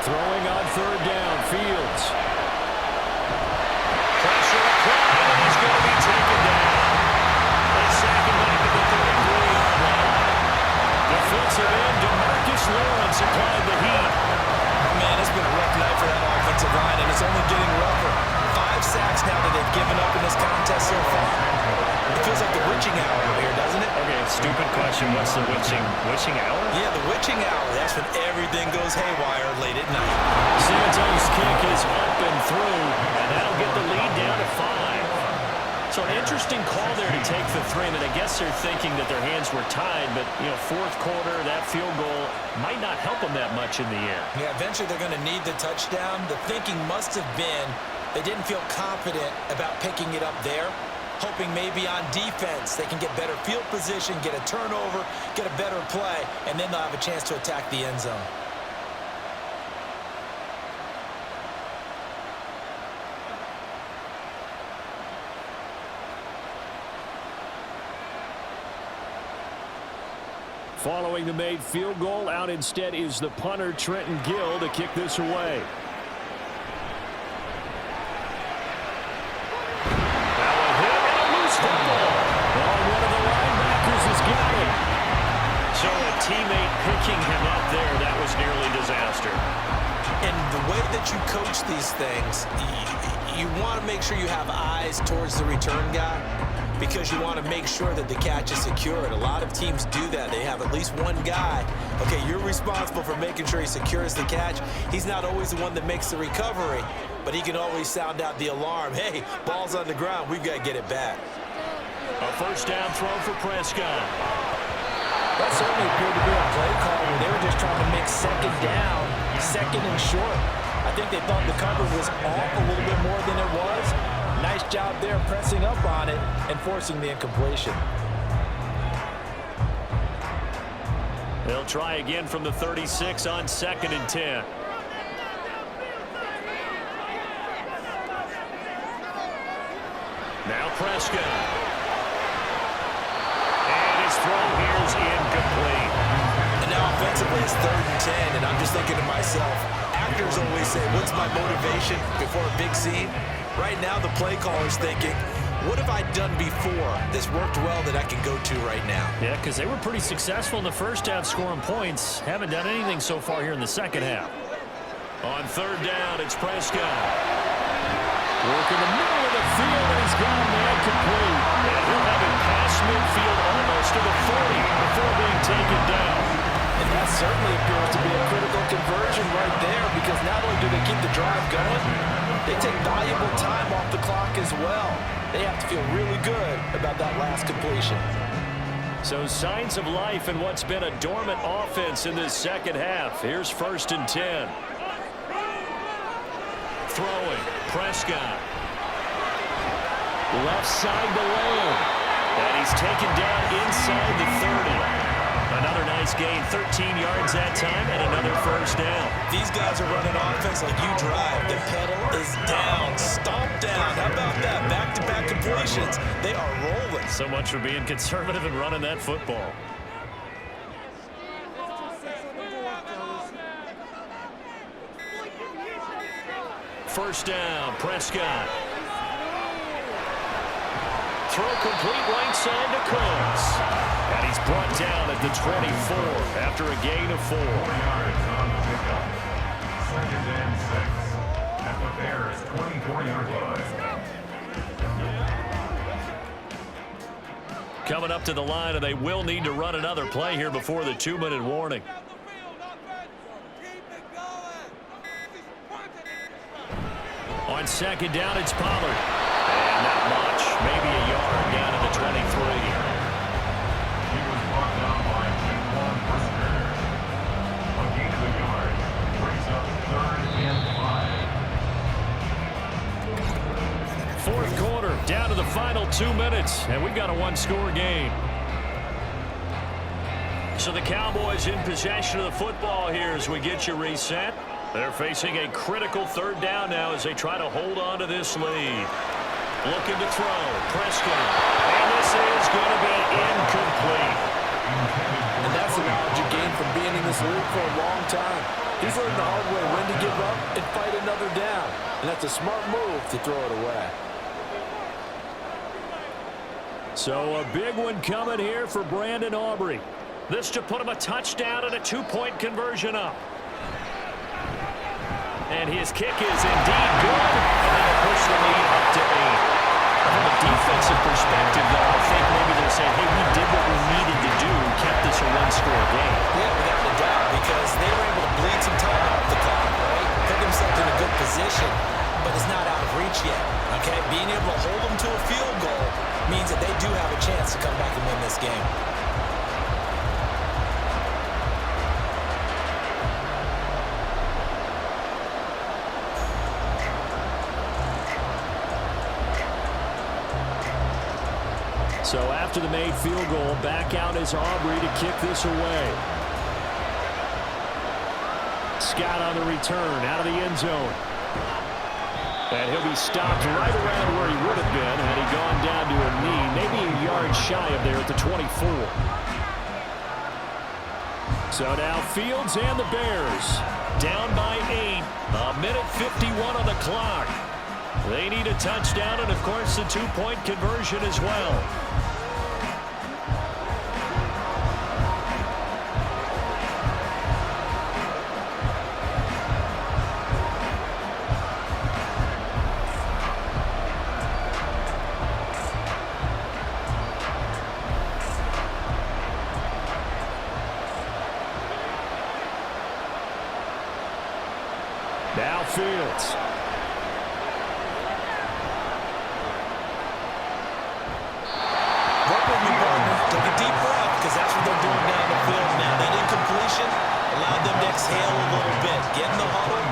Throwing on 3rd down, Fields. Pressure applied, and he's going to be taken down. They sack him back at the 33-yard line. Defensive end DeMarcus Lawrence applied the heat. Man, it's been a rough night for that offensive line, and it's only getting rougher. 5 sacks now that they've given up in this contest so far. It feels like the witching hour over here, doesn't it? Okay, stupid question. What's the witching hour? Yeah, the witching hour. That's when everything goes haywire late at night. Santos' kick is up and through, and that'll get the lead down to 5. So an interesting call there to take the 3. I mean, I guess they're thinking that their hands were tied, but, 4th quarter, that field goal might not help them that much in the air. Yeah, eventually they're going to need the touchdown. The thinking must have been they didn't feel confident about picking it up there, hoping maybe on defense they can get better field position, get a turnover, get a better play, and then they'll have a chance to attack the end zone. Following the made field goal, out instead is the punter, Trenton Gill, to kick this away. Now a hit and a loose football. Oh, one of the linebackers has got it. So a teammate picking him up there, that was nearly disaster. And the way that you coach these things, you want to make sure you have eyes towards the return guy, because you want to make sure that the catch is secured. A lot of teams do that. They have at least one guy. Okay, you're responsible for making sure he secures the catch. He's not always the one that makes the recovery, but he can always sound out the alarm. Hey, ball's on the ground. We've got to get it back. A 1st down throw for Prescott. That certainly appeared to be a play call where they were just trying to make 2nd down, 2nd and short. I think they thought the cover was off a little bit more than it was. Nice job there pressing up on it and forcing the incompletion. They'll try again from the 36 on 2nd and 10. Now Prescott. And his throw here is incomplete. And now offensively it's 3rd and 10, and I'm just thinking to myself, actors always say, what's my motivation before a big scene? Right now, the play caller's thinking, what have I done before that's worked well that I can go to right now? Yeah, because they were pretty successful in the 1st half scoring points. Haven't done anything so far here in the 2nd half. On 3rd down, it's Prescott. Work in the middle of the field, and he's got him there complete. And he'll have it past midfield almost to the 40 before being taken down. And that certainly appears to be a critical conversion right there, because not only do they keep the drive going, they take valuable time off the clock as well. They have to feel really good about that last completion. So signs of life in what's been a dormant offense in this second half. Here's 1st and 10. Throwing, Prescott. Left side to Lamb. And he's taken down inside the 30. Another nice gain, 13 yards that time, and another 1st down. These guys are running offense like you drive. The pedal is down, stomp down. How about that? Back-to-back completions. They are rolling. So much for being conservative and running that football. First down, Prescott. Throw complete right side to Cooks. And he's brought down at the 24 after a gain of 4. 4 yards on the pickup. 2nd and 6 at the Bears' 24-yard line. Coming up to the line, and they will need to run another play here before the 2-minute warning. On 2nd down, it's Pollard. And not much, maybe a yard down to the 23. He was brought down by Jaquan Brisker. A gain of a yard brings up 3rd and 5. 4th quarter, down to the final 2 minutes, and we've got a 1-score game. So the Cowboys in possession of the football here as we get you reset. They're facing a critical 3rd down now as they try to hold on to this lead. Looking to throw, Prescott, and this is going to be incomplete. And that's the knowledge you gain from being in this league for a long time. He's learned the hard way when to give up and fight another down. And that's a smart move to throw it away. So a big one coming here for Brandon Aubrey. This to put him a touchdown and a 2-point conversion up. And his kick is indeed good. And that'll push the lead up to 8. From a defensive perspective, though, I think maybe they're saying, hey, we did what we needed to do and kept this a 1-score game. Yeah, without a doubt, because they were able to bleed some time off the clock, right? Put themselves in a good position, but it's not out of reach yet, okay? Being able to hold them to a field goal means that they do have a chance to come back and win this game. So after the made field goal, back out is Aubrey to kick this away. Scott on the return, out of the end zone. And he'll be stopped right around where he would have been had he gone down to a knee, maybe a yard shy of there at the 24. So now Fields and the Bears down by 8. A minute 51 on the clock. They need a touchdown and, of course, the 2-point conversion as well. Now Fields. Work with me, partner. Take a deep breath, because that's what they're doing down the field now. That incompletion allowed them to exhale a little bit. Get in the huddle,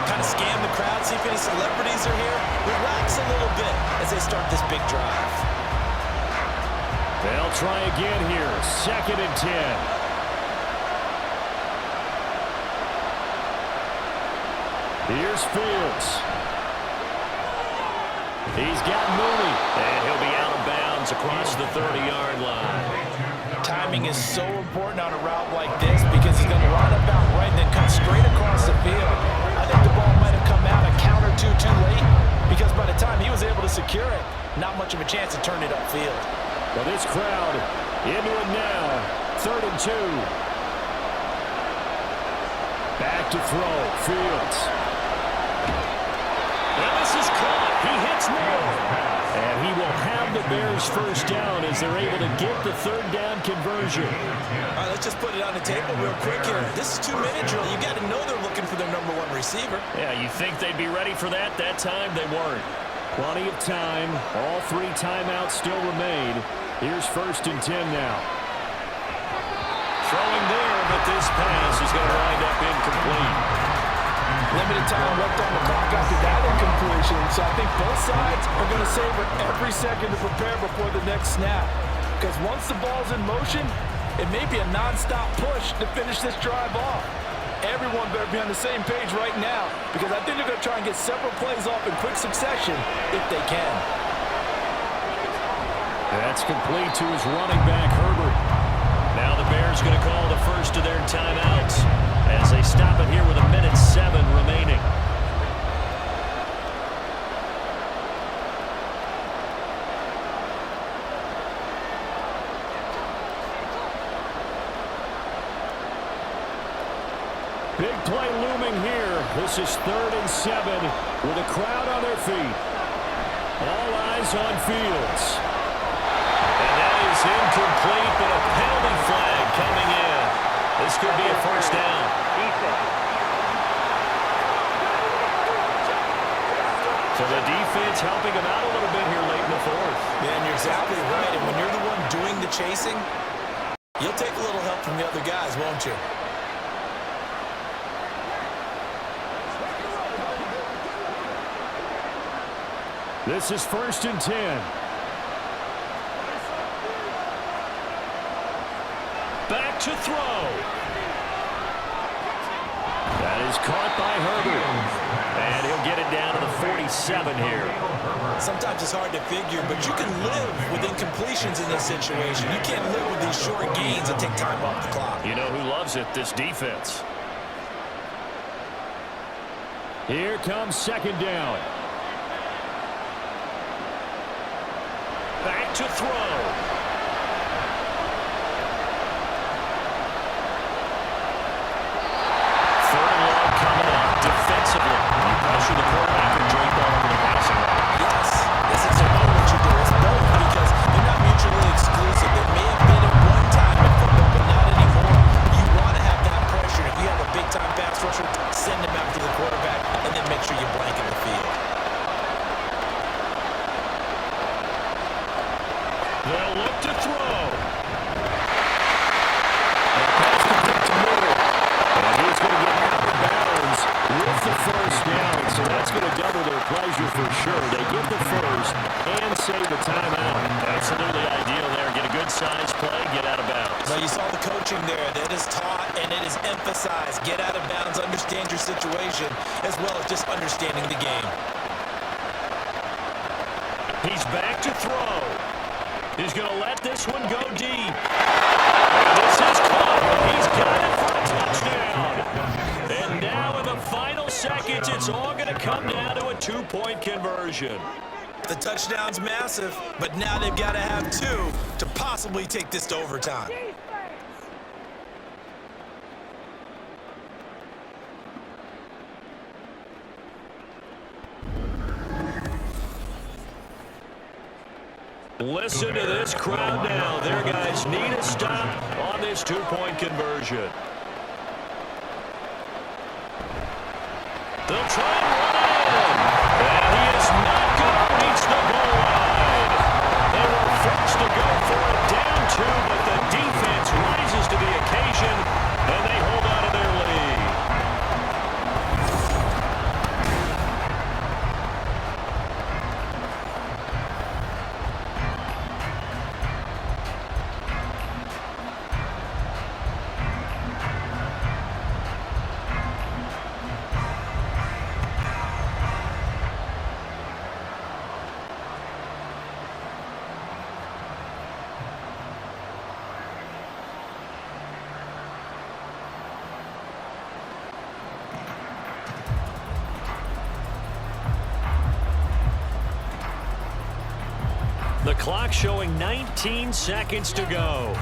kind of scan the crowd, see if any celebrities are here. Relax a little bit as they start this big drive. They'll try again here. 2nd and 10. Here's Fields. He's got Mooney, and he'll be out of bounds across the 30-yard line. Timing is so important on a route like this because he's going to run about right and then cut straight across the field. I think the ball might have come out a count or two too late because by the time he was able to secure it, not much of a chance to turn it upfield. Well, this crowd into it now. 3rd and 2. Back to throw. Fields. And this is caught. He hits Moore. And he will have the Bears Bears first down as they're able to get the third down conversion. All right, let's just put it on the table real quick here. This is 2-minute drill. You got to know they're looking for their number one receiver. Yeah, you think they'd be ready for that? That time they weren't. Plenty of time. All 3 timeouts still remain. Here's 1st and 10 now. Throwing there, but this pass is going to wind up incomplete. Limited time left on the clock after that incompletion, so I think both sides are going to savor every second to prepare before the next snap. Because once the ball's in motion, it may be a non-stop push to finish this drive off. Everyone better be on the same page right now, because I think they're going to try and get several plays off in quick succession if they can. That's complete to his running back, Herbert. Now the Bears going to call the first of their timeouts as they stop it here with 1:07 remaining. Big play looming here. This is 3rd and 7 with a crowd on their feet. All eyes on Fields. And that is incomplete, but a penalty flag coming in. This could be a first down. So the defense helping him out a little bit here late in the 4th. Man, you're exactly right. And when you're the one doing the chasing, you'll take a little help from the other guys, won't you? This is 1st and 10. Back to throw. That is caught by Herbert. And he'll get it down to the 47 here. Sometimes it's hard to figure, but you can live with incompletions in this situation. You can't live with these short gains and take time off the clock. You know who loves it? This defense. Here comes 2nd down. Back to throw. Defensively, you pressure the quarterback and drain ball over the passing line. Yes, this is about what you do. It's both because they're not mutually exclusive. It may have been at one time in football, but not anymore. You want to have that pressure. If you have a big-time pass rusher, send him out to the quarterback and then make sure you blanket the field. They'll look to throw. With the first down, so that's going to double their pleasure for sure. They get the first and save the timeout. Absolutely ideal there. Get a good size play, get out of bounds. Well, you saw the coaching there. That is taught and it is emphasized. Get out of bounds, understand your situation, as well as just understanding the game. He's back to throw. He's going to let this one go deep. And this is caught. He's got it for a touchdown. And now in the final seconds, it's all going to come down to a 2-point conversion. The touchdown's massive, but now they've got to have 2 to possibly take this to overtime. Listen to this crowd now. Their guys need a stop on this 2-point conversion. They'll try and run in. And he is not going to reach the goal line. They were forced to go for it down 2, but the defense rises to the occasion, and they hold on to their lead. The clock showing 19 seconds to go.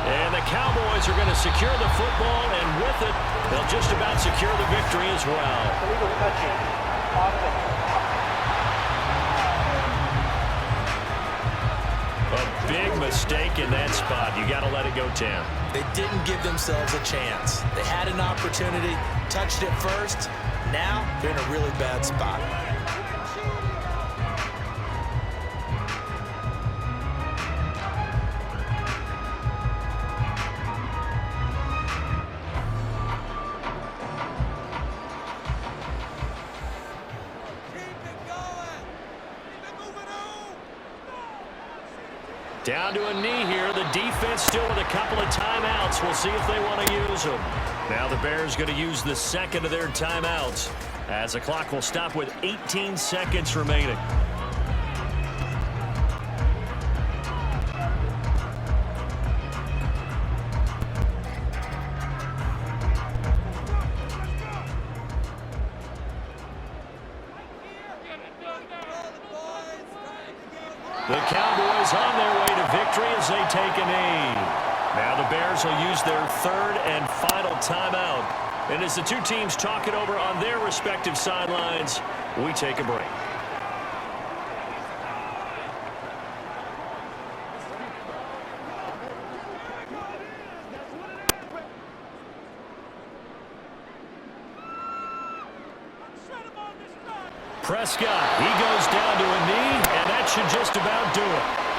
And the Cowboys are going to secure the football, and with it, they'll just about secure the victory as well. A big mistake in that spot. You got to let it go 10. They didn't give themselves a chance. They had an opportunity, touched it first. Now they're in a really bad spot. Down to a knee here. The defense still with a couple of timeouts. We'll see if they want to use them. Now the Bears going to use the second of their timeouts as the clock will stop with 18 seconds remaining. The Cowboys on their way to victory as they take a knee. Now the Bears will use their third and final timeout. And as the two teams talk it over on their respective sidelines, we take a break. Prescott, he goes down to a knee, and that should just about do it.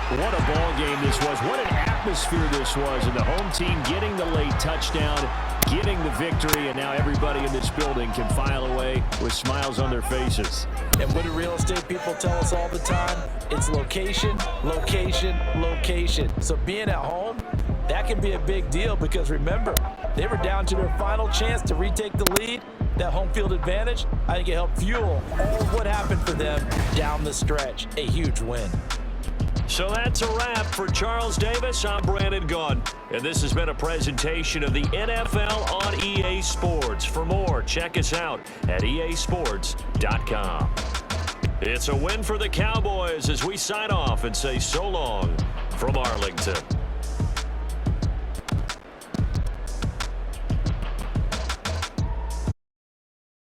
What a ball game this was. What an atmosphere this was. And the home team getting the late touchdown, getting the victory, and now everybody in this building can file away with smiles on their faces. And what do real estate people tell us all the time? It's location, location, location. So being at home, that can be a big deal because remember, they were down to their final chance to retake the lead. That home field advantage, I think it helped fuel all of what happened for them down the stretch. A huge win. So that's a wrap for Charles Davis. I'm Brandon Gunn, and this has been a presentation of the NFL on EA Sports. For more, check us out at easports.com. It's a win for the Cowboys as we sign off and say so long from Arlington.